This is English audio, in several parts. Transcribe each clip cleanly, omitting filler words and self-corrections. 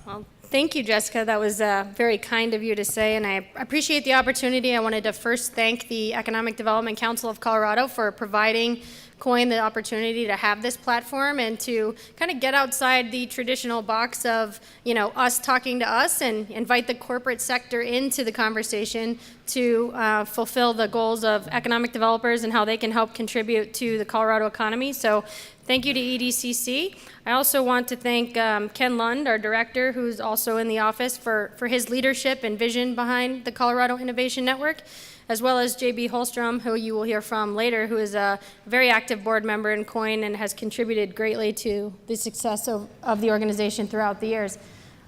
Well, thank you, Jessica. That was very kind of you to say, and I appreciate the opportunity. I wanted to first thank the Economic Development Council of Colorado for providing COIN the opportunity to have this platform and to kind of get outside the traditional box of, us talking to us and invite the corporate sector into the conversation to fulfill the goals of economic developers and how they can help contribute to the Colorado economy. So thank you to EDCC. I also want to thank Ken Lund, our director, who's also in the office, for his leadership and vision behind the Colorado Innovation Network, as well as JB Holstrom, who you will hear from later, who is a very active board member in COIN and has contributed greatly to the success of the organization throughout the years.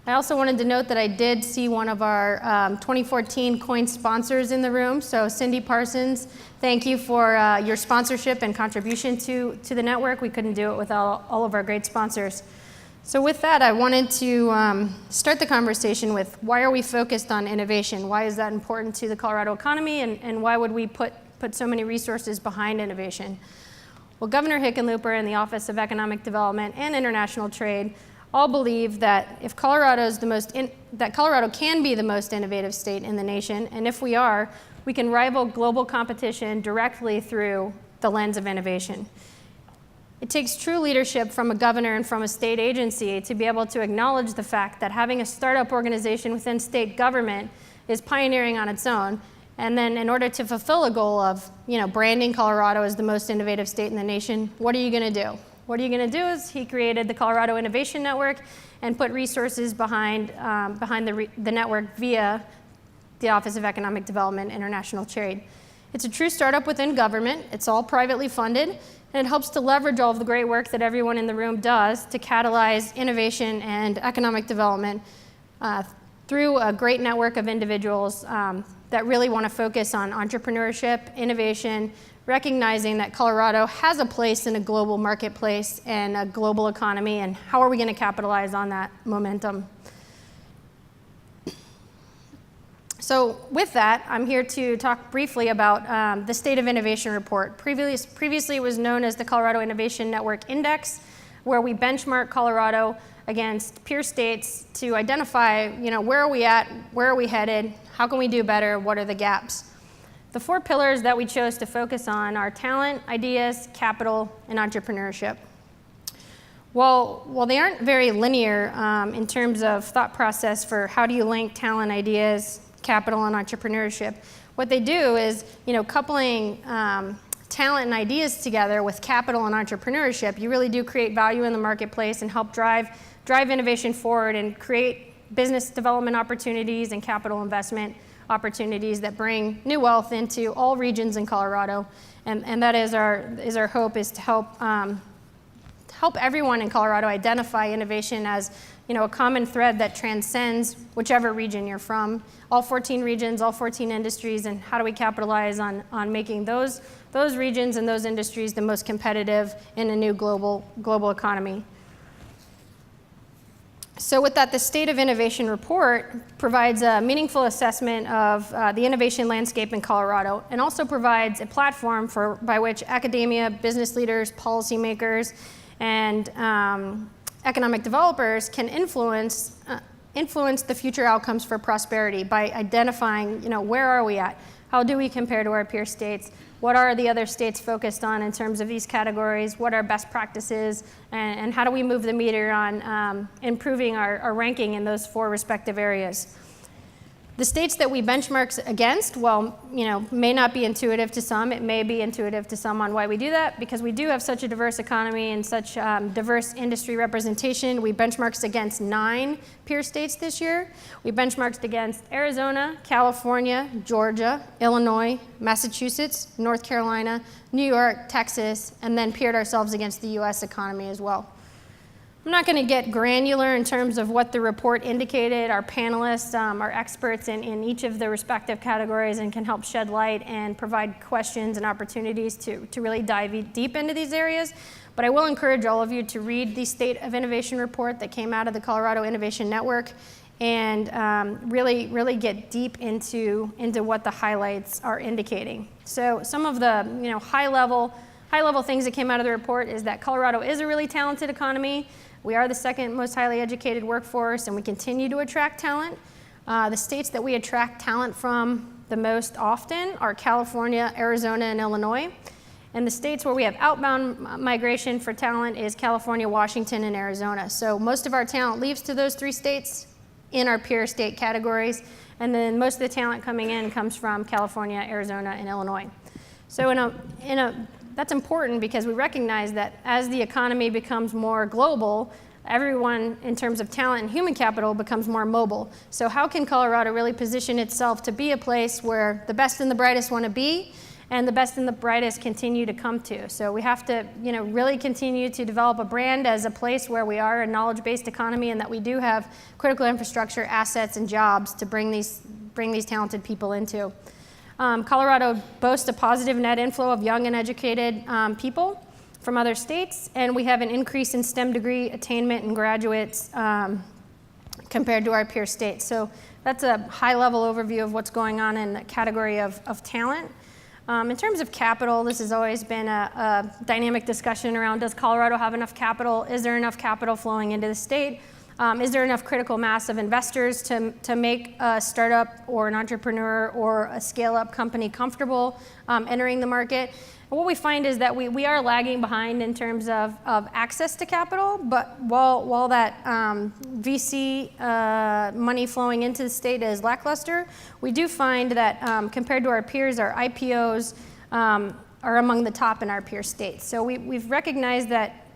I also wanted to note that I did see one of our 2014 COIN sponsors in the room. So Cindy Parsons, thank you for your sponsorship and contribution to the network. We couldn't do it without all of our great sponsors. So with that, I wanted to start the conversation with why are we focused on innovation? Why is that important to the Colorado economy, and why would we put so many resources behind innovation? Well, Governor Hickenlooper and the Office of Economic Development and International Trade all believe that if Colorado can be the most innovative state in the nation, and if we are, we can rival global competition directly through the lens of innovation. It takes true leadership from a governor and from a state agency to be able to acknowledge the fact that having a startup organization within state government is pioneering on its own. And then in order to fulfill a goal of, branding Colorado as the most innovative state in the nation, what are you going to do? What are you going to do is he created the Colorado Innovation Network and put resources behind the network via the Office of Economic Development, International Trade. It's a true startup within government. It's all privately funded, and it helps to leverage all of the great work that everyone in the room does to catalyze innovation and economic development through a great network of individuals that really want to focus on entrepreneurship, innovation, recognizing that Colorado has a place in a global marketplace and a global economy, and how are we going to capitalize on that momentum? So with that, I'm here to talk briefly about the State of Innovation Report. Previously, it was known as the Colorado Innovation Network Index, where we benchmark Colorado against peer states to identify, where are we at, where are we headed, how can we do better, what are the gaps? The 4 pillars that we chose to focus on are talent, ideas, capital, and entrepreneurship. While they aren't very linear in terms of thought process for how do you link talent, ideas, capital, and entrepreneurship, what they do is, coupling talent and ideas together with capital and entrepreneurship, you really do create value in the marketplace and help drive innovation forward and create business development opportunities and capital investment opportunities that bring new wealth into all regions in Colorado. And that is our hope, is to help everyone in Colorado identify innovation as a common thread that transcends whichever region you're from, all 14 regions, all 14 industries, and how do we capitalize on making those regions and those industries the most competitive in a new global economy. So with that, the State of Innovation Report provides a meaningful assessment of the innovation landscape in Colorado, and also provides a platform by which academia, business leaders, policymakers, and economic developers can influence the future outcomes for prosperity by identifying, where are we at? How do we compare to our peer states? What are the other states focused on in terms of these categories? What are best practices? And how do we move the meter on improving our ranking in those 4 respective areas? The states that we benchmark against, may not be intuitive to some. It may be intuitive to some on why we do that, because we do have such a diverse economy and such diverse industry representation. We benchmarked against 9 peer states this year. We benchmarked against Arizona, California, Georgia, Illinois, Massachusetts, North Carolina, New York, Texas, and then peered ourselves against the US economy as well. I'm not going to get granular in terms of what the report indicated. Our panelists are experts in each of the respective categories and can help shed light and provide questions and opportunities to really dive deep into these areas. But I will encourage all of you to read the State of Innovation Report that came out of the Colorado Innovation Network and really get deep into what the highlights are indicating. So some of the high-level high-level things that came out of the report is that Colorado is a really talented economy. We are the second most highly educated workforce, and we continue to attract talent. The states that we attract talent from the most often are California, Arizona, and Illinois. And the states where we have outbound migration for talent is California, Washington, and Arizona. So most of our talent leaves to those 3 states in our peer state categories. And then most of the talent coming in comes from California, Arizona, and Illinois. So that's important because we recognize that as the economy becomes more global, everyone in terms of talent and human capital becomes more mobile. So how can Colorado really position itself to be a place where the best and the brightest want to be and the best and the brightest continue to come to? So we have to really continue to develop a brand as a place where we are a knowledge-based economy and that we do have critical infrastructure, assets, and jobs to bring these talented people into. Colorado boasts a positive net inflow of young and educated people from other states, and we have an increase in STEM degree attainment and graduates compared to our peer states. So that's a high-level overview of what's going on in the category of talent. In terms of capital, this has always been a dynamic discussion around, does Colorado have enough capital? Is there enough capital flowing into the state? Is there enough critical mass of investors to make a startup or an entrepreneur or a scale-up company comfortable entering the market? And what we find is that we are lagging behind in terms of access to capital, but while that VC money flowing into the state is lackluster, we do find that compared to our peers, our IPOs are among the top in our peer states. So we've recognized that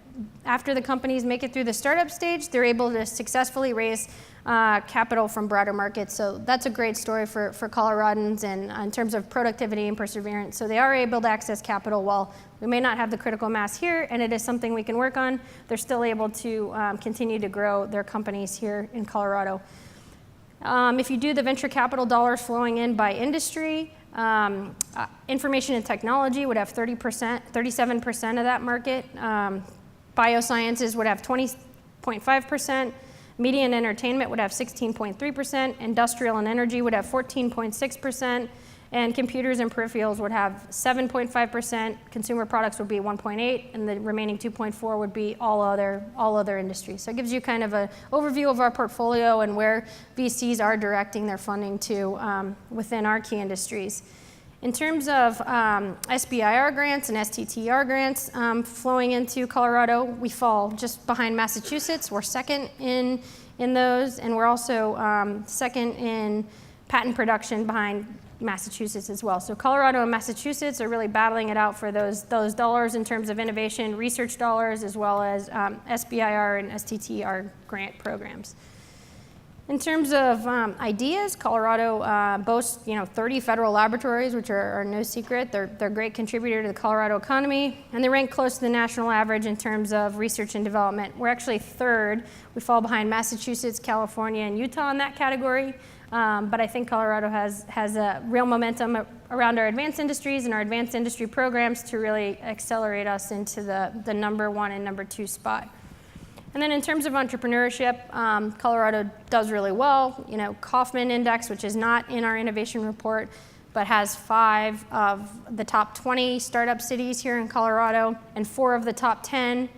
after the companies make it through the startup stage, they're able to successfully raise capital from broader markets. So that's a great story for Coloradans and in terms of productivity and perseverance. So they are able to access capital while we may not have the critical mass here, and it is something we can work on. They're still able to continue to grow their companies here in Colorado. If you do the venture capital dollars flowing in by industry, information and technology would have 37% of that market. Biosciences would have 20.5%, media and entertainment would have 16.3%, industrial and energy would have 14.6%, and computers and peripherals would have 7.5%, consumer products would be 1.8%, and the remaining 2.4% would be all other industries. So it gives you kind of an overview of our portfolio and where VCs are directing their funding to within our key industries. In terms of SBIR grants and STTR grants flowing into Colorado, we fall just behind Massachusetts. We're second in those, and we're also second in patent production behind Massachusetts as well. So Colorado and Massachusetts are really battling it out for those dollars in terms of innovation, research dollars, as well as SBIR and STTR grant programs. In terms of ideas, Colorado boasts 30 federal laboratories, which are no secret. They're a great contributor to the Colorado economy, and they rank close to the national average in terms of research and development. We're actually third. We fall behind Massachusetts, California, and Utah in that category, but I think Colorado has a real momentum around our advanced industries and our advanced industry programs to really accelerate us into the number 1 and number 2 spot. And then in terms of entrepreneurship, Colorado does really well. Kauffman Index, which is not in our innovation report, but has 5 of the top 20 startup cities here in Colorado and 4 of the top 10.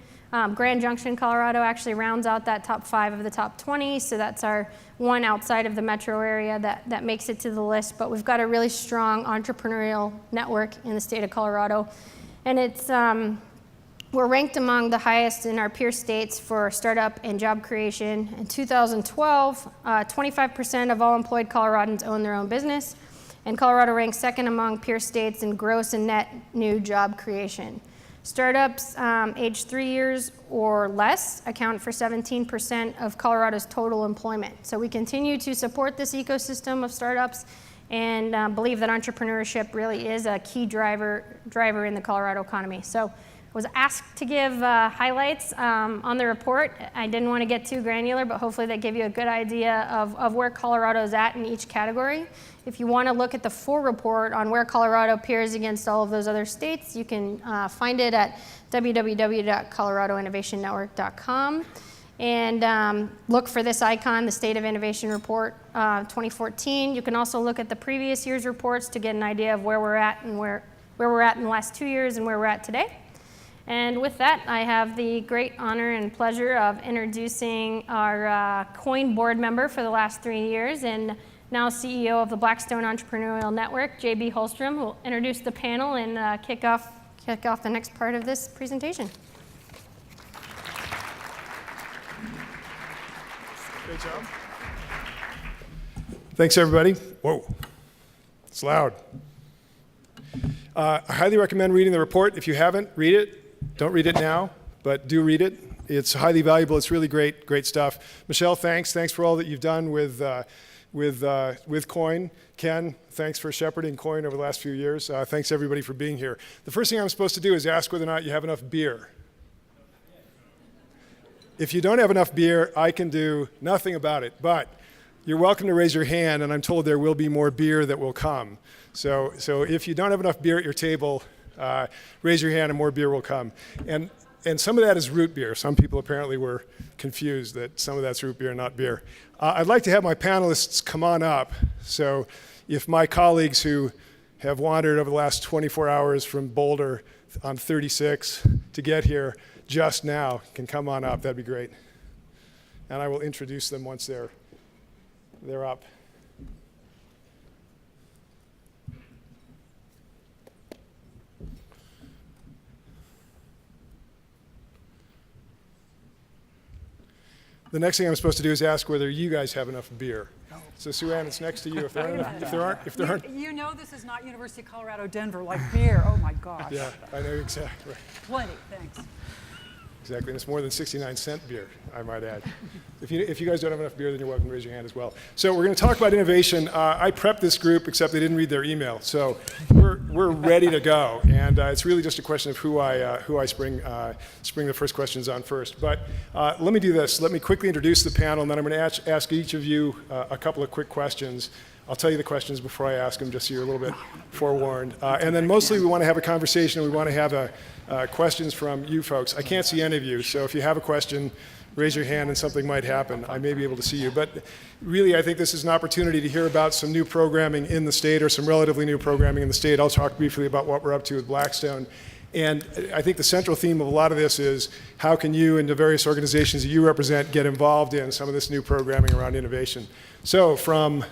Grand Junction, Colorado actually rounds out that top 5 of the top 20, so that's our one outside of the metro area that makes it to the list. But we've got a really strong entrepreneurial network in the state of Colorado, and it's we're ranked among the highest in our peer states for startup and job creation. In 2012, 25% of all employed Coloradans own their own business, and Colorado ranks second among peer states in gross and net new job creation. Startups aged 3 years or less account for 17% of Colorado's total employment. So we continue to support this ecosystem of startups and believe that entrepreneurship really is a key driver in the Colorado economy. So was asked to give highlights on the report. I didn't want to get too granular, but hopefully that gave you a good idea of where Colorado's at in each category. If you want to look at the full report on where Colorado peers against all of those other states, you can find it at www.coloradoinnovationnetwork.com. And look for this icon, the State of Innovation Report 2014. You can also look at the previous year's reports to get an idea of where we're at and where we're at in the last 2 years and where we're at today. And with that, I have the great honor and pleasure of introducing our COIN board member for the last 3 years and now CEO of the Blackstone Entrepreneurial Network, J.B. Holstrom, who will introduce the panel and kick off the next part of this presentation. Great job. Thanks, everybody. Whoa, it's loud. I highly recommend reading the report. If you haven't, read it. Don't read it now, but do read it. It's highly valuable. It's really great stuff. Michelle, thanks. Thanks for all that you've done with COIN. Ken, thanks for shepherding COIN over the last few years. Thanks, everybody, for being here. The first thing I'm supposed to do is ask whether or not you have enough beer. If you don't have enough beer, I can do nothing about it, but you're welcome to raise your hand, and I'm told there will be more beer that will come. So if you don't have enough beer at your table, raise your hand and more beer will come. And some of that is root beer. Some people apparently were confused that some of that's root beer, not beer. I'd like to have my panelists come on up. So if my colleagues who have wandered over the last 24 hours from Boulder on 36 to get here just now can come on up, that'd be great. And I will introduce them once they're up. The next thing I'm supposed to do is ask whether you guys have enough beer. So Sue Ann, it's next to you. If there aren't. You know this is not University of Colorado Denver like beer. Oh my gosh. Yeah, I know exactly. Plenty, thanks. Exactly, and it's more than 69-cent beer, I might add. If you guys don't have enough beer, then you're welcome to raise your hand as well. So we're going to talk about innovation. I prepped this group, except they didn't read their email. So we're ready to go, and it's really just a question of who I spring the first questions on first. But let me do this. Let me quickly introduce the panel, and then I'm going to ask each of you a couple of quick questions. I'll tell you the questions before I ask them, just so you're a little bit forewarned. And then mostly we want to have a conversation, and we want to have questions from you folks. I can't see any of you, so if you have a question, raise your hand and something might happen. I may be able to see you. But really, I think this is an opportunity to hear about some new programming in the state, or some relatively new programming in the state. I'll talk briefly about what we're up to with Blackstone. And I think the central theme of a lot of this is how can you and the various organizations that you represent get involved in some of this new programming around innovation. So from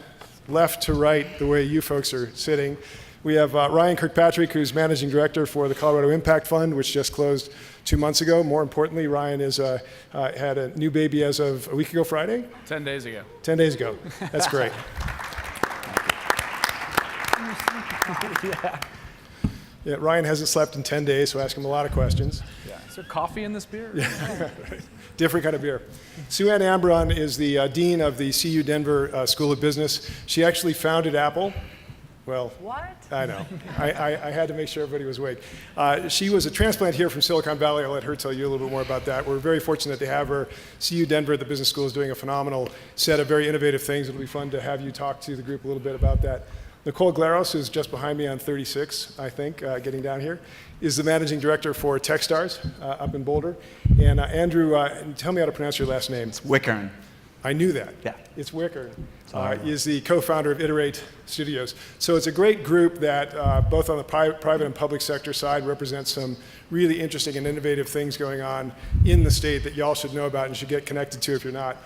left to right, the way you folks are sitting, we have Ryan Kirkpatrick, who's Managing Director for the Colorado Impact Fund, which just closed 2 months ago. More importantly, Ryan had a new baby as of a week ago Friday? 10 days ago. 10 days ago. That's great. Yeah, Ryan hasn't slept in 10 days, so ask him a lot of questions. Yeah. Is there coffee in this beer? Yeah. Different kind of beer. Sue Ann Ambron is the Dean of the CU Denver School of Business. She actually founded Apple. Well, what? I know. I had to make sure everybody was awake. She was a transplant here from Silicon Valley. I'll let her tell you a little bit more about that. We're very fortunate to have her. CU Denver, the business school, is doing a phenomenal set of very innovative things. It'll be fun to have you talk to the group a little bit about that. Nicole Glaros, who's just behind me on 36, I think, getting down here, is the Managing Director for Techstars up in Boulder. And Andrew, tell me how to pronounce your last name. It's Wickern. I knew that. Yeah. It's Wickern. Is the co-founder of Iterate Studios. So it's a great group that both on the private and public sector side represents some really interesting and innovative things going on in the state that y'all should know about and should get connected to if you're not.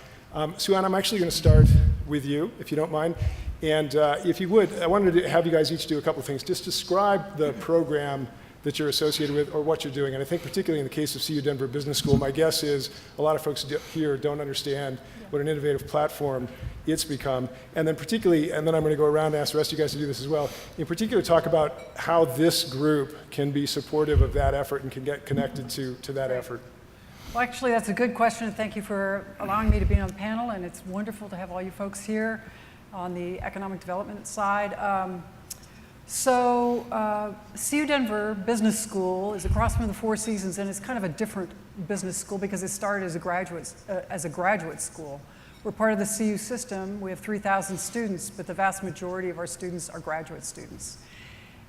Sue Ann, I'm actually going to start with you, if you don't mind. And if you would, I wanted to have you guys each do a couple of things. Just describe the program that you're associated with or what you're doing. And I think particularly in the case of CU Denver Business School, my guess is a lot of folks here don't understand what an innovative platform it's become. And then particularly, and then I'm going to go around and ask the rest of you guys to do this as well, in particular talk about how this group can be supportive of that effort and can get connected to that effort. Well, actually, that's a good question. Thank you for allowing me to be on the panel, and it's wonderful to have all you folks here on the economic development side. CU Denver Business School is across from the Four Seasons, and it's kind of a different business school because it started as a graduate school. We're part of the CU system. We have 3,000 students, but the vast majority of our students are graduate students.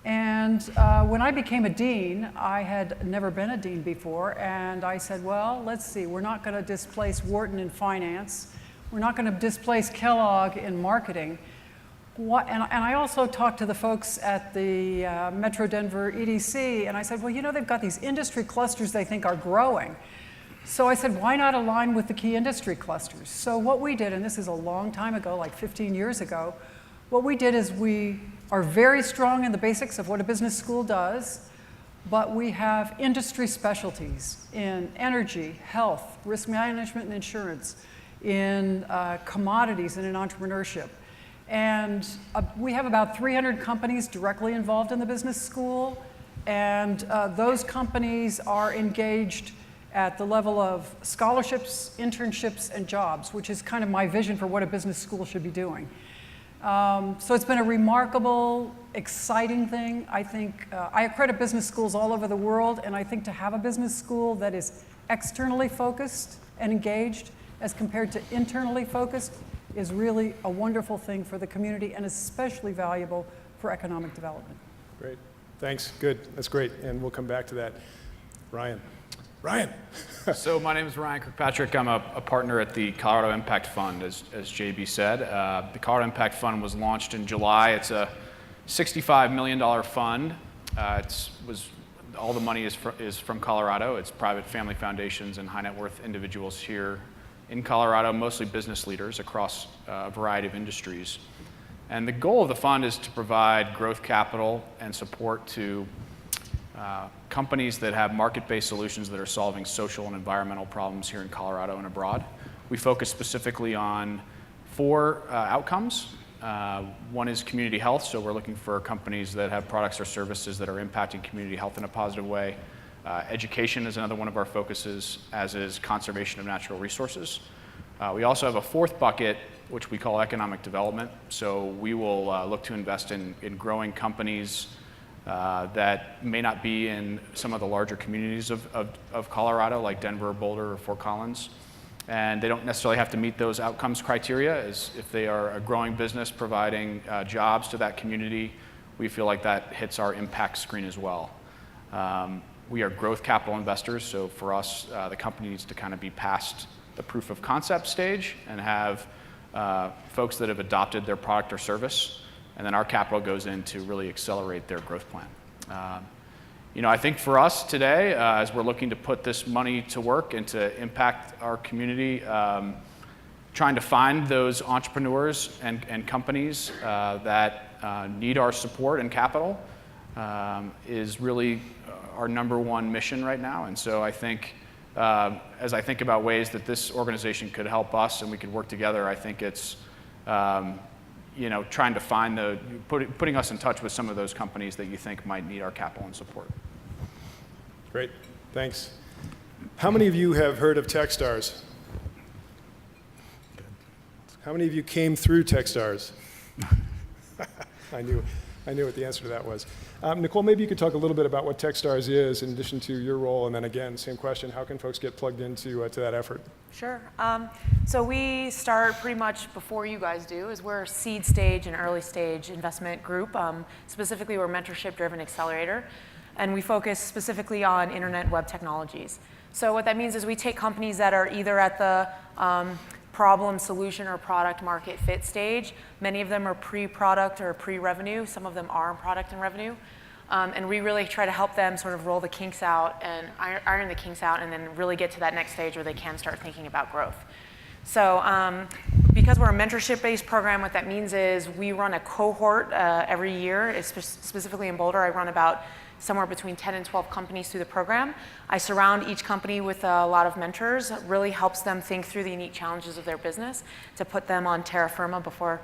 And when I became a dean, I had never been a dean before, and I said, well, let's see, we're not going to displace Wharton in finance. We're not going to displace Kellogg in marketing. And I also talked to the folks at the Metro Denver EDC, and I said, well, you know, they've got these industry clusters they think are growing. So I said, why not align with the key industry clusters? So what we did, and this is a long time ago, like 15 years ago, what we did is we are very strong in the basics of what a business school does, but we have industry specialties in energy, health, risk management and insurance, in commodities and in entrepreneurship. And we have about 300 companies directly involved in the business school, and those companies are engaged at the level of scholarships, internships, and jobs, which is kind of my vision for what a business school should be doing. So it's been a remarkable, exciting thing. I think I accredit business schools all over the world, and I think to have a business school that is externally focused and engaged as compared to internally focused is really a wonderful thing for the community and especially valuable for economic development. Great. Thanks. Good. That's great. And we'll come back to that. Ryan. Ryan. So my name is Ryan Kirkpatrick. I'm a partner at the Colorado Impact Fund, as JB said. The Colorado Impact Fund was launched in July. It's a $65 million fund. All the money is from Colorado. It's private family foundations and high net worth individuals here in Colorado, mostly business leaders across a variety of industries. And the goal of the fund is to provide growth capital and support to companies that have market-based solutions that are solving social and environmental problems here in Colorado and abroad. We focus specifically on 4 outcomes. One is community health, so we're looking for companies that have products or services that are impacting community health in a positive way. Education is another one of our focuses, as is conservation of natural resources. We also have a 4th bucket, which we call economic development. So we will look to invest in growing companies that may not be in some of the larger communities of Colorado, like Denver, Boulder, or Fort Collins. And they don't necessarily have to meet those outcomes criteria, as if they are a growing business providing jobs to that community, we feel like that hits our impact screen as well. We are growth capital investors, so for us, the company needs to kind of be past the proof of concept stage and have folks that have adopted their product or service, and then our capital goes in to really accelerate their growth plan. I think for us today, as we're looking to put this money to work and to impact our community, trying to find those entrepreneurs and companies that need our support and capital is really our #1 mission right now. And so I think, as I think about ways that this organization could help us and we could work together, I think it's trying to find putting us in touch with some of those companies that you think might need our capital and support. Great. Thanks. How many of you have heard of Techstars? How many of you came through Techstars? I knew what the answer to that was. Nicole, maybe you could talk a little bit about what Techstars is in addition to your role, and then again, same question, how can folks get plugged into to that effort? Sure. So we start pretty much before you guys do, is we're a seed stage and early stage investment group. Specifically, we're a mentorship-driven accelerator, and we focus specifically on internet web technologies. So what that means is we take companies that are either at the problem, solution, or product market fit stage. Many of them are pre-product or pre-revenue. Some of them are in product and revenue. And we really try to help them sort of roll the kinks out and iron the kinks out and then really get to that next stage where they can start thinking about growth. So because we're a mentorship-based program, what that means is we run a cohort every year. Specifically in Boulder, I run about somewhere between 10 and 12 companies through the program. I surround each company with a lot of mentors. It really helps them think through the unique challenges of their business to put them on terra firma before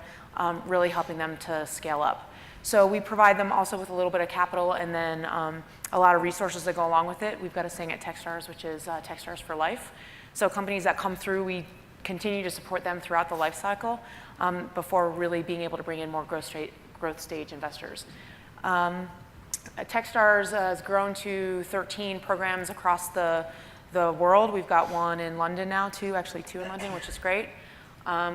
really helping them to scale up. So we provide them also with a little bit of capital and then a lot of resources that go along with it. We've got a saying at Techstars, which is Techstars for life. So companies that come through, we continue to support them throughout the life cycle before really being able to bring in more growth stage investors. Techstars has grown to 13 programs across the world. We've got one in London now, actually two in London, which is great.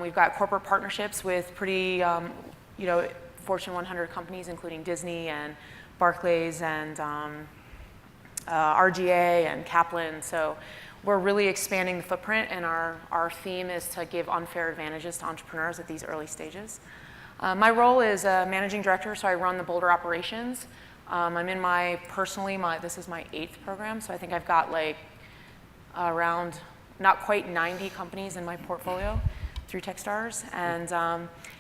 We've got corporate partnerships with pretty, Fortune 100 companies, including Disney and Barclays and RGA and Kaplan. So we're really expanding the footprint, and our theme is to give unfair advantages to entrepreneurs at these early stages. My role is a managing director, so I run the Boulder operations. I'm in this is my 8th program, so I think I've got like around not quite 90 companies in my portfolio through Techstars. And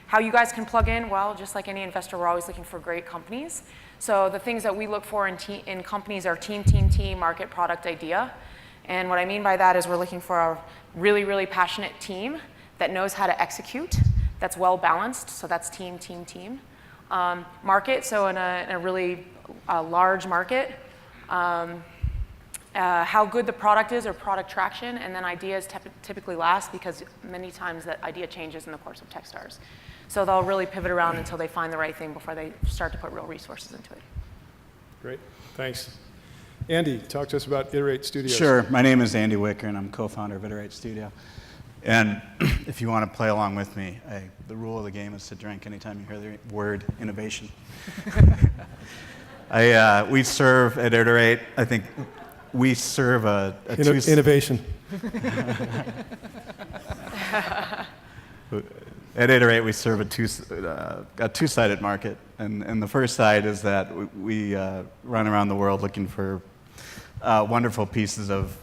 how you guys can plug in, well, just like any investor, we're always looking for great companies. So the things that we look for in companies are team, market, product, idea. And what I mean by that is we're looking for a really, really passionate team that knows how to execute, that's well balanced, so that's team. Market, so in a really large market, how good the product is or product traction, and then ideas typically last because many times that idea changes in the course of Techstars. So they'll really pivot around until they find the right thing before they start to put real resources into it. Great, thanks. Andy, talk to us about Iterate Studios. Sure. My name is Andy Wicker, and I'm co-founder of Iterate Studio. And if you want to play along with me, the rule of the game is to drink anytime you hear the word innovation. We serve at Iterate, I think we serve a innovation. At Iterate, we serve a two-sided market. And the first side is that we run around the world looking for wonderful pieces of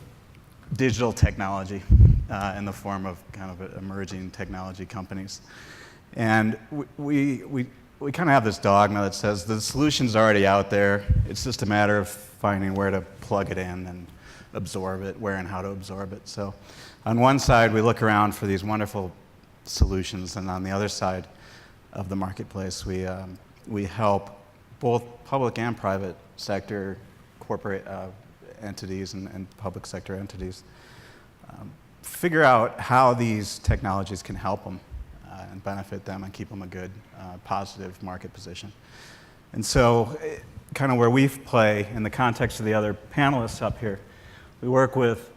digital technology in the form of kind of emerging technology companies. And we kind of have this dogma that says the solution's already out there. It's just a matter of finding where to plug it in and absorb it, where and how to absorb it. So on one side, we look around for these wonderful solutions, and on the other side of the marketplace, we help both public and private sector corporate entities and public sector entities figure out how these technologies can help them and benefit them and keep them a good, positive market position. And so kind of where we play in the context of the other panelists up here, we work with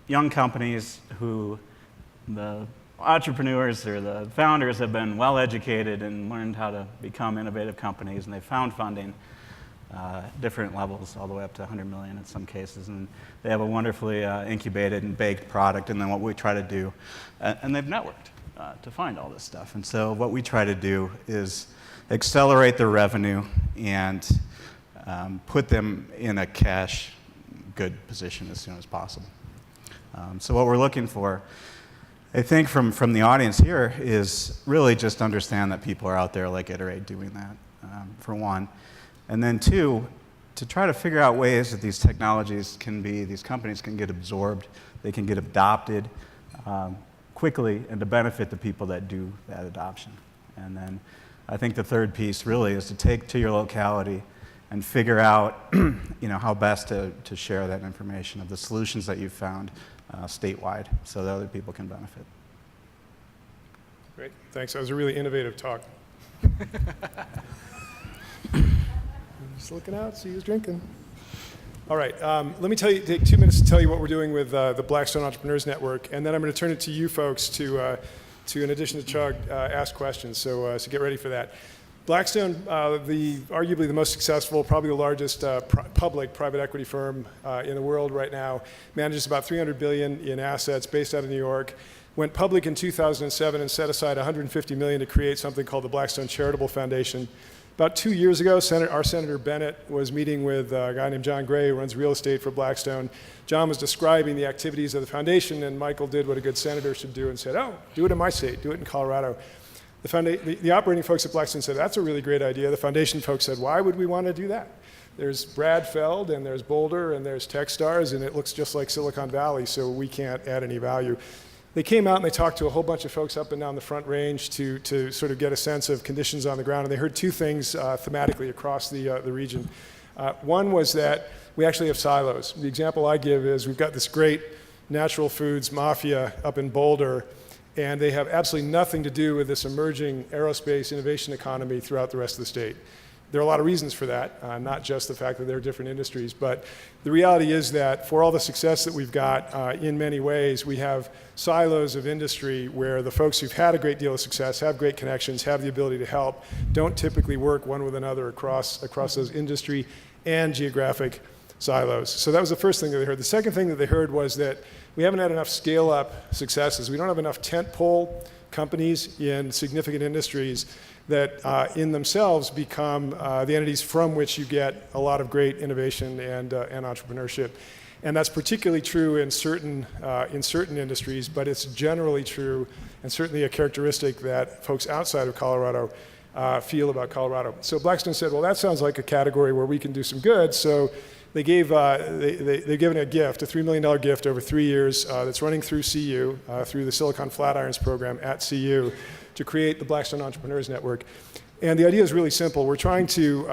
young companies who the entrepreneurs or the founders have been well educated and learned how to become innovative companies, and they found funding different levels, all the way up to 100 million in some cases, and they have a wonderfully incubated and baked product. And then what we try to do, and they've networked to find all this stuff. And so what we try to do is accelerate their revenue and put them in a cash good position as soon as possible. So what we're looking for, I think from the audience here, is really just understand that people are out there like Iterate doing that, for one. And then two, to try to figure out ways that these technologies these companies can get absorbed, they can get adopted quickly, and to benefit the people that do that adoption. And then I think the third piece really is to take to your locality and figure out how best to share that information of the solutions that you've found statewide so that other people can benefit. Great, thanks. That was a really innovative talk. Just looking out, see who's drinking. All right, let me take 2 minutes to tell you what we're doing with the Blackstone Entrepreneurs Network, and then I'm going to turn it to you folks to in addition to Chug, ask questions. So get ready for that. Blackstone, arguably the most successful, probably the largest public private equity firm in the world right now, manages about $300 billion in assets, based out of New York. Went public in 2007 and set aside $150 million to create something called the Blackstone Charitable Foundation. About 2 years ago, our Senator Bennett was meeting with a guy named John Gray, who runs real estate for Blackstone. John was describing the activities of the foundation, and Michael did what a good senator should do and said, oh, do it in my state, do it in Colorado. The operating folks at Blackstone said, that's a really great idea. The foundation folks said, why would we want to do that? There's Brad Feld, and there's Boulder, and there's Techstars, and it looks just like Silicon Valley, so we can't add any value. They came out and they talked to a whole bunch of folks up and down the Front Range to sort of get a sense of conditions on the ground, and they heard two things thematically across the region. One was that we actually have silos. The example I give is we've got this great natural foods mafia up in Boulder, and they have absolutely nothing to do with this emerging aerospace innovation economy throughout the rest of the state. There are a lot of reasons for that, not just the fact that they're different industries, but the reality is that for all the success that we've got in many ways, we have silos of industry where the folks who've had a great deal of success, have great connections, have the ability to help, don't typically work one with another across those industry and geographic silos. So that was the first thing that they heard. The second thing that they heard was that we haven't had enough scale-up successes. We don't have enough tent-pole companies in significant industries that in themselves become the entities from which you get a lot of great innovation and entrepreneurship. And that's particularly true in certain industries, but it's generally true and certainly a characteristic that folks outside of Colorado feel about Colorado. So Blackstone said, well, that sounds like a category where we can do some good. So they've given a gift, a $3 million gift over 3 years that's running through CU, through the Silicon Flatirons program at CU, to create the Blackstone Entrepreneurs Network. And the idea is really simple. We're trying to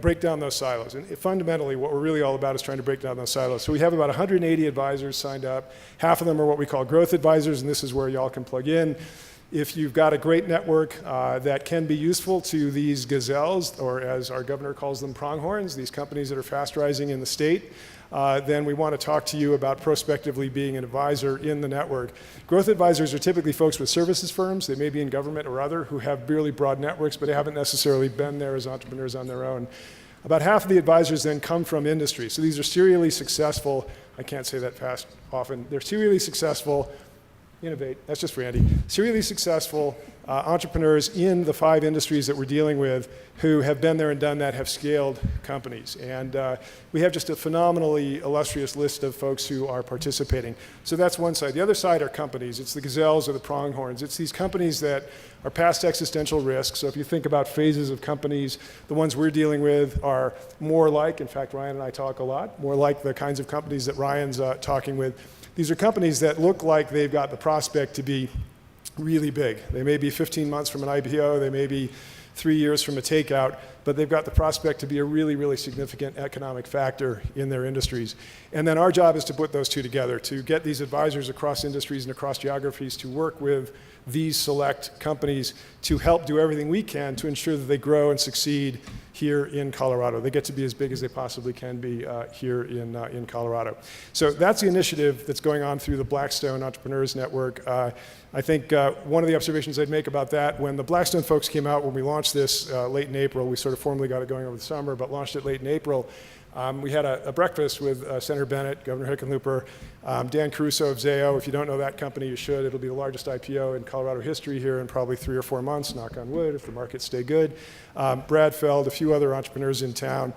break down those silos. And fundamentally, what we're really all about is trying to break down those silos. So we have about 180 advisors signed up. Half of them are what we call growth advisors, and this is where y'all can plug in. If you've got a great network that can be useful to these gazelles, or as our governor calls them, pronghorns, these companies that are fast rising in the state, then we want to talk to you about prospectively being an advisor in the network. Growth advisors are typically folks with services firms. They may be in government or other who have really broad networks, but they haven't necessarily been there as entrepreneurs on their own. About half of the advisors then come from industry. So these are serially successful, I can't say that fast often, they're serially successful, innovate, that's just for Andy, serially successful entrepreneurs in the 5 industries that we're dealing with who have been there and done that, have scaled companies. And we have just a phenomenally illustrious list of folks who are participating. So that's one side. The other side are companies. It's the gazelles or the pronghorns. It's these companies that are past existential risk. So if you think about phases of companies, the ones we're dealing with are more like, in fact, Ryan and I talk a lot, more like the kinds of companies that Ryan's talking with. These are companies that look like they've got the prospect to be really big. They may be 15 months from an IPO, they may be 3 years from a takeout, but they've got the prospect to be a really, really significant economic factor in their industries. And then our job is to put those two together, to get these advisors across industries and across geographies to work with these select companies to help do everything we can to ensure that they grow and succeed here in Colorado. They get to be as big as they possibly can be here in Colorado. So that's the initiative that's going on through the Blackstone Entrepreneurs Network. I think one of the observations I'd make about that, when the Blackstone folks came out, when we launched this late in April, we sort of formally got it going over the summer, but launched it late in April. We had a breakfast with Senator Bennett, Governor Hickenlooper, Dan Caruso of Zayo. If you don't know that company, you should. It'll be the largest IPO in Colorado history here in probably 3 or 4 months, knock on wood, if the markets stay good. Brad Feld, a few other entrepreneurs in town,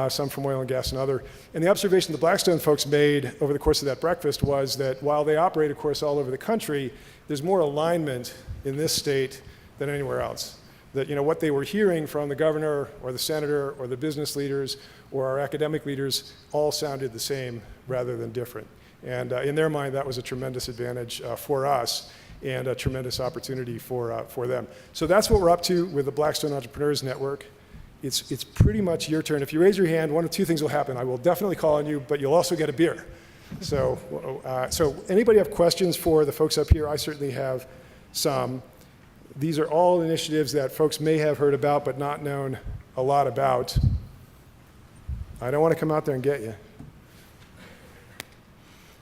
some from oil and gas and other. And the observation the Blackstone folks made over the course of that breakfast was that while they operate, of course, all over the country, there's more alignment in this state than anywhere else. That what they were hearing from the governor or the senator or the business leaders or our academic leaders all sounded the same rather than different. And in their mind, that was a tremendous advantage for us and a tremendous opportunity for them. So that's what we're up to with the Blackstone Entrepreneurs Network. It's pretty much your turn. If you raise your hand, one of 2 things will happen. I will definitely call on you, but you'll also get a beer. So anybody have questions for the folks up here? I certainly have some. These are all initiatives that folks may have heard about but not known a lot about. I don't want to come out there and get you.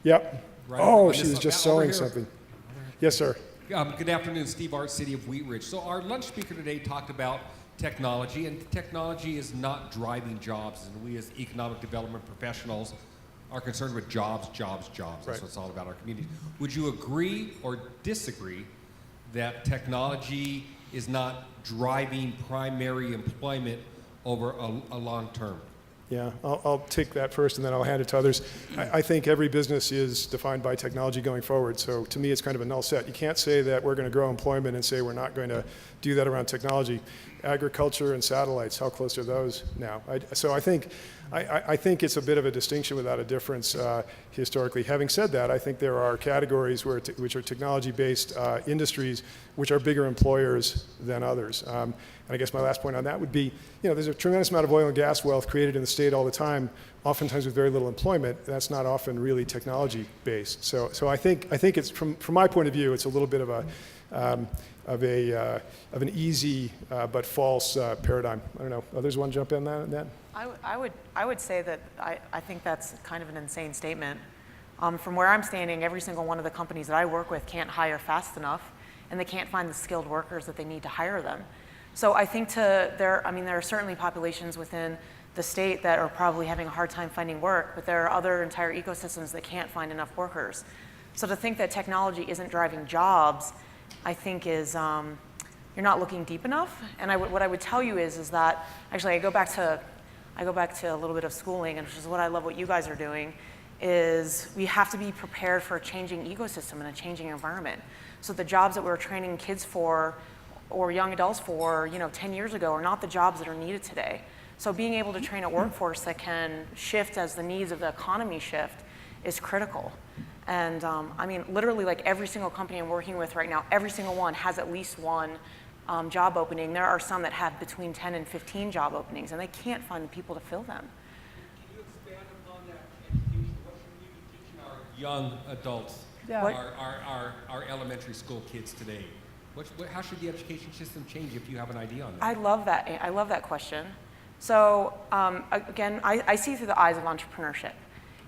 Yep. Right oh, on she this- was just over sewing here. something. Yes, sir. Good afternoon, Steve Art, City of Wheat Ridge. So our lunch speaker today talked about technology, and technology is not driving jobs, and we as economic development professionals are concerned with jobs, jobs, jobs. That's Right. what it's all about, our communities. Would you agree or disagree that technology is not driving primary employment over a long term? Yeah, I'll take that first and then I'll hand it to others. I think every business is defined by technology going forward. So to me, it's kind of a null set. You can't say that we're going to grow employment and say we're not going to do that around technology. Agriculture and satellites, how close are those now? So I think it's a bit of a distinction without a difference historically. Having said that, I think there are categories which are technology-based industries which are bigger employers than others. And I guess my last point on that would be, there's a tremendous amount of oil and gas wealth created in the state all the time, oftentimes with very little employment. That's not often really technology-based. So I think it's from my point of view, it's a little bit of an easy but false paradigm. I don't know. Others want to jump in on that? I would say that I think that's kind of an insane statement. From where I'm standing, every single one of the companies that I work with can't hire fast enough, and they can't find the skilled workers that they need to hire them. So I think there are certainly populations within the state that are probably having a hard time finding work, but there are other entire ecosystems that can't find enough workers. So to think that technology isn't driving jobs, I think is you're not looking deep enough. And what I would tell you is that, actually I go back to a little bit of schooling, and which is what I love what you guys are doing, is we have to be prepared for a changing ecosystem and a changing environment. So the jobs that we were training kids for or young adults for, 10 years ago are not the jobs that are needed today. So being able to train a workforce that can shift as the needs of the economy shift is critical. And literally like every single company I'm working with right now, every single one has at least one job opening. There are some that have between 10 and 15 job openings, and they can't find the people to fill them. Can you expand upon that education? What should we be teaching our young adults, Yeah. our elementary school kids today? How should the education system change if you have an idea on that? I love that question. So again, I see through the eyes of entrepreneurship.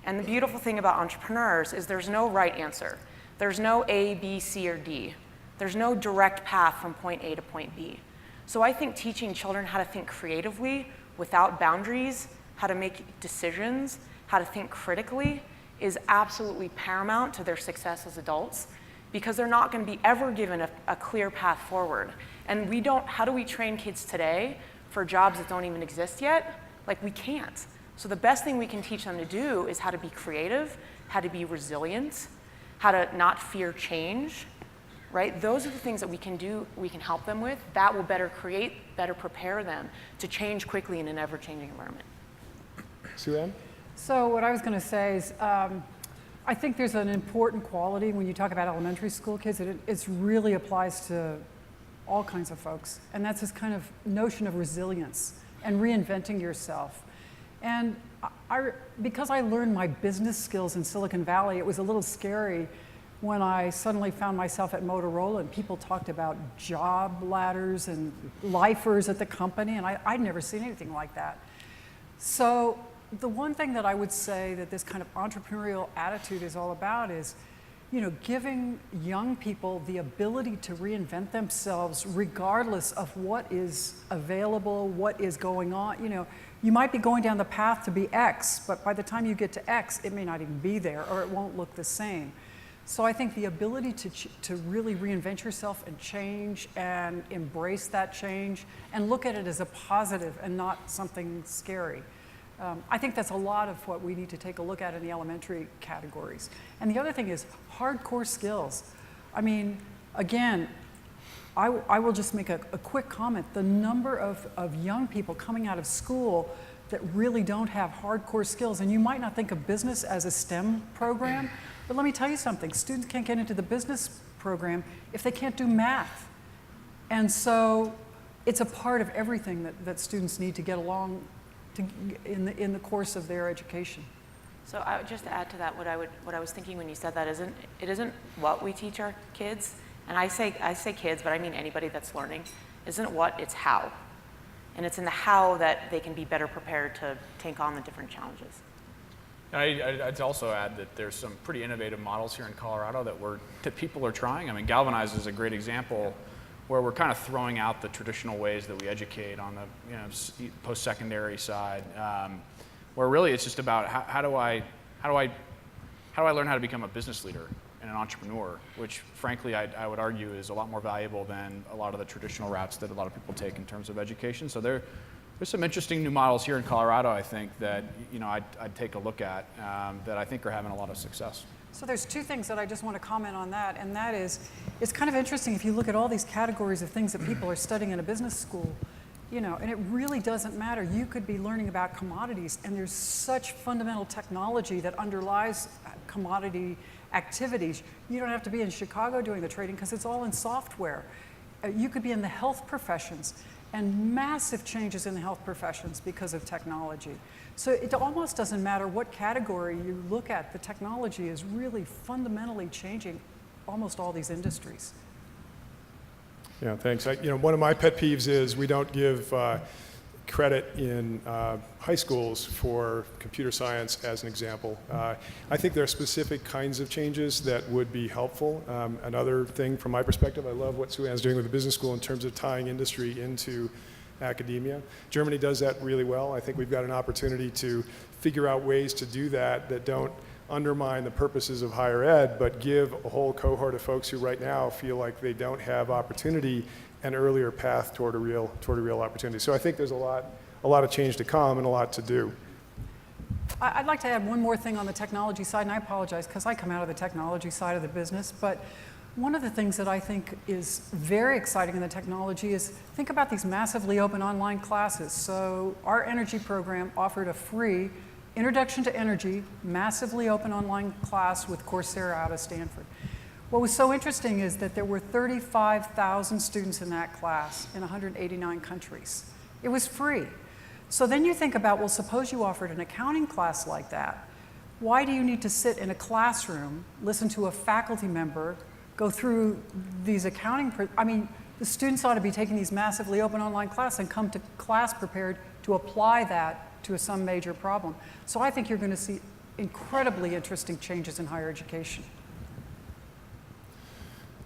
And the beautiful thing about entrepreneurs is there's no right answer. There's no A, B, C, or D. There's no direct path from point A to point B. So I think teaching children how to think creatively without boundaries, how to make decisions, how to think critically is absolutely paramount to their success as adults, because they're not going to be ever given a clear path forward. And how do we train kids today for jobs that don't even exist yet? Like, we can't. So the best thing we can teach them to do is how to be creative, how to be resilient, how to not fear change, right? Those are the things that we can do, we can help them with. That will better prepare them to change quickly in an ever-changing environment. Sue Ann? So what I was going to say is, I think there's an important quality when you talk about elementary school kids. It really applies to all kinds of folks, and that's this kind of notion of resilience and reinventing yourself. And because I learned my business skills in Silicon Valley, it was a little scary when I suddenly found myself at Motorola and people talked about job ladders and lifers at the company, and I'd never seen anything like that. So the one thing that I would say that this kind of entrepreneurial attitude is all about is, giving young people the ability to reinvent themselves regardless of what is available, what is going on. You might be going down the path to be X, but by the time you get to X, it may not even be there, or it won't look the same. So I think the ability to really reinvent yourself and change and embrace that change and look at it as a positive and not something scary. I think that's a lot of what we need to take a look at in the elementary categories. And the other thing is hardcore skills. Again, I will just make a quick comment. The number of young people coming out of school that really don't have hardcore skills, and you might not think of business as a STEM program, but let me tell you something. Students can't get into the business program if they can't do math. And so it's a part of everything that students need to get along in the course of their education. So just to add to that, what I was thinking when you said that it isn't what we teach our kids, and I say kids, but I mean anybody that's learning, isn't what, it's how. And it's in the how that they can be better prepared to take on the different challenges. I'd also add that there's some pretty innovative models here in Colorado that people are trying. Galvanize is a great example where we're kind of throwing out the traditional ways that we educate on the post-secondary side, where really it's just about how do I learn how to become a business leader and an entrepreneur, which frankly I would argue is a lot more valuable than a lot of the traditional routes that a lot of people take in terms of education. So there's some interesting new models here in Colorado, I think, that I'd take a look at that I think are having a lot of success. So there's two things that I just want to comment on that, and that is, it's kind of interesting if you look at all these categories of things that people are studying in a business school, and it really doesn't matter. You could be learning about commodities, and there's such fundamental technology that underlies commodity activities. You don't have to be in Chicago doing the trading because it's all in software. You could be in the health professions, and massive changes in the health professions because of technology. So it almost doesn't matter what category you look at, the technology is really fundamentally changing almost all these industries. Yeah, thanks. One of my pet peeves is we don't give credit in high schools for computer science, as an example. I think there are specific kinds of changes that would be helpful. Another thing from my perspective, I love what Sue Ann's doing with the business school in terms of tying industry into academia. Germany does that really well. I think we've got an opportunity to figure out ways to do that that don't undermine the purposes of higher ed, but give a whole cohort of folks who right now feel like they don't have opportunity an earlier path toward a real opportunity. So I think there's a lot of change to come and a lot to do. I'd like to add one more thing on the technology side, and I apologize because I come out of the technology side of the business, but one of the things that I think is very exciting in the technology is think about these massively open online classes. So our energy program offered a free Introduction to Energy, massively open online class with Coursera out of Stanford. What was so interesting is that there were 35,000 students in that class in 189 countries. It was free. So then you think about, well, suppose you offered an accounting class like that. Why do you need to sit in a classroom, listen to a faculty member, go through these accounting, I mean, the students ought to be taking these massively open online classes and come to class prepared to apply that to some major problem. So I think you're going to see incredibly interesting changes in higher education.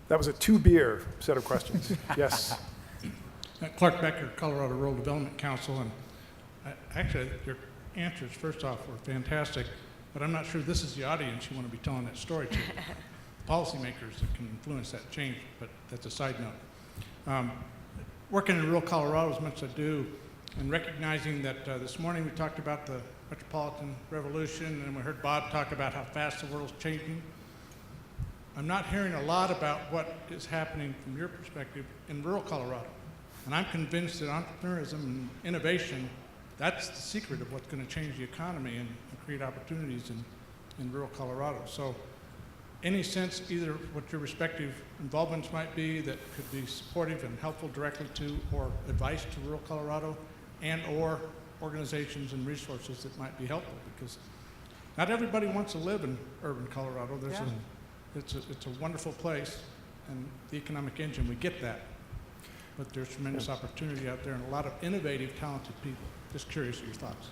That was a 2-beer set of questions. Yes. Clark Becker, Colorado Rural Development Council, and actually your answers, first off, were fantastic, but I'm not sure this is the audience you want to be telling that story to. Policymakers that can influence that change, but that's a side note. Working in rural Colorado as much as I do, and recognizing that this morning we talked about the metropolitan revolution, and we heard Bob talk about how fast the world's changing. I'm not hearing a lot about what is happening from your perspective in rural Colorado. And I'm convinced that entrepreneurism and innovation, that's the secret of what's going to change the economy and create opportunities in rural Colorado. So any sense either what your respective involvements might be that could be supportive and helpful directly to or advice to rural Colorado and or organizations and resources that might be helpful, because not everybody wants to live in urban Colorado. It's a wonderful place and the economic engine, we get that. But there's tremendous opportunity out there and a lot of innovative, talented people. Just curious of your thoughts.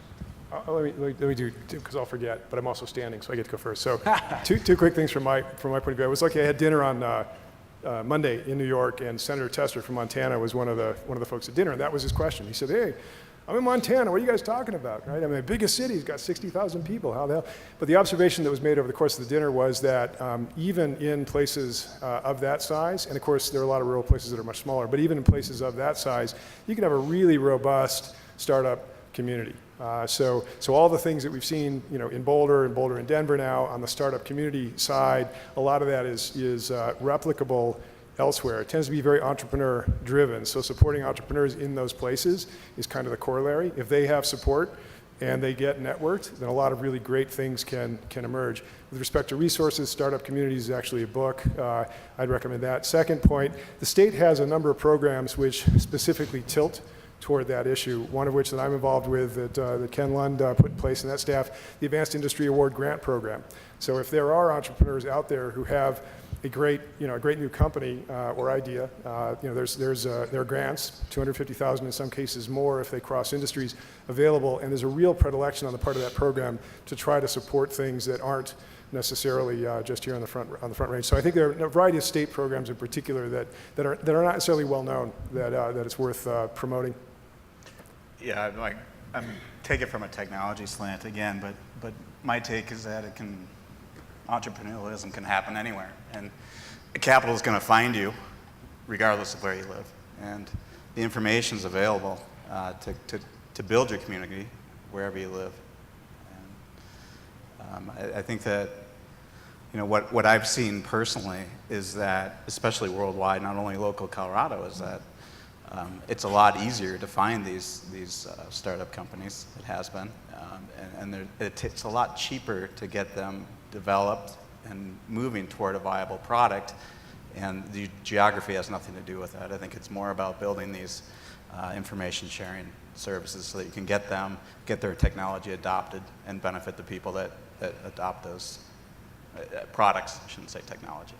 Let me do, because I'll forget, but I'm also standing, so I get to go first. So two quick things from my point of view. I was lucky, I had dinner on Monday in New York, and Senator Tester from Montana was one of the folks at dinner, and that was his question. He said, hey, I'm in Montana, what are you guys talking about, right? I mean, the biggest city's got 60,000 people, how the hell? But the observation that was made over the course of the dinner was that even in places of that size, and of course there are a lot of rural places that are much smaller, but even in places of that size, you can have a really robust startup community. So all the things that we've seen, in Boulder and Denver now on the startup community side, a lot of that is replicable elsewhere. It tends to be very entrepreneur driven. So supporting entrepreneurs in those places is kind of the corollary. If they have support and they get networked, then a lot of really great things can emerge. With respect to resources, Startup Communities is actually a book. I'd recommend that. Second point, the state has a number of programs which specifically tilt toward that issue, one of which that I'm involved with that Ken Lund put in place and that staff, the Advanced Industry Award Grant Program. So if there are entrepreneurs out there who have a great new company or idea, there are grants, $250,000 in some cases more if they cross industries available, and there's a real predilection on the part of that program to try to support things that aren't necessarily just here on the front range. So I think there are a variety of state programs in particular that are not necessarily well known that it's worth promoting. Yeah, I'm take it from a technology slant again, but my take is that entrepreneurialism can happen anywhere, and capital is going to find you regardless of where you live, and the information is available to build your community wherever you live. And I think that what I've seen personally is that, especially worldwide, not only local Colorado, is that it's a lot easier to find these startup companies. It has been, and it's a lot cheaper to get them developed and moving toward a viable product, and the geography has nothing to do with that. I think it's more about building these information sharing services so that you can get their technology adopted and benefit the people that adopt those products. I shouldn't say technology.